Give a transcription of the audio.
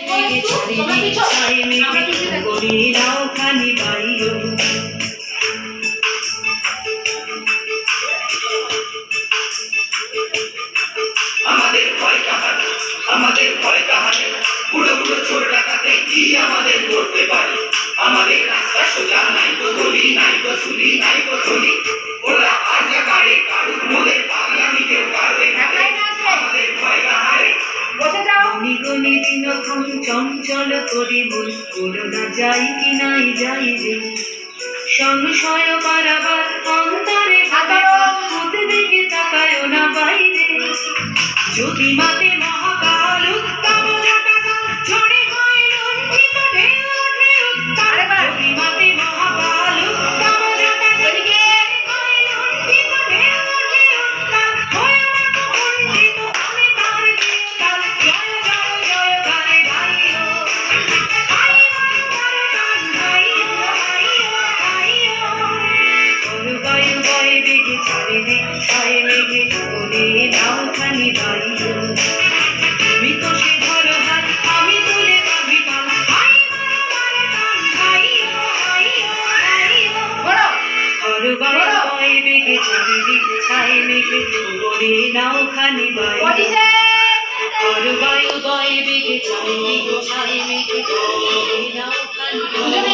আমাদের ভয় কাহারে, আমাদের ভয় কাহারে, বুড়ো বুড়ো ছোট টাকাতে কি আমাদের করতে পারে? আমাদের রাস্তা সোজা, নাই তো গলি, নাই তো চুলি, নাই তো চলি। ওরা আর জাগারে কারুর মোদের পাগলামি কেউ পারবে না। আমাদের ভয় কাহারে। নিগনি দিনক্ষণ চঞ্চল করি মন, করোনা যাই কি নাই যাই রে। সংশয় বারাবার অন্তরে উদ্বেগে তাকায় না বাইরে। যদি মাতে মহাকাল উত্তম জটাকাল, ঝড়ে হয় লণ্ঠিত ঢেউ ওঠে উত্তাল। যদি মাতে মহাকাল উত্তম জটাকাল, হয় লণ্ঠিত ঢেউ ওঠে উত্তাল। হয় আমাকে খণ্ডিত আমি তার চিরকাল। জয় জয় জয় গানে গাইও, আইও গান গাইও, আইও আইও। বায়ু বয়ে বেগে চারিদিক ছায় মেঘে, ওরে নাও খানি বাইও। তুমি তো সে ধরো হাত, আমি তুলে বাঁধি পাল। আইও গান গাইও, আইও আইও। বায়ু বয়ে বেগে চারিদিক ছায় মেঘে, ওরে নাও খানি বাইও। বায়ু বয়ে বেগে চারিদিক ছায় মেঘে, ওরে নাও খানি বাইও।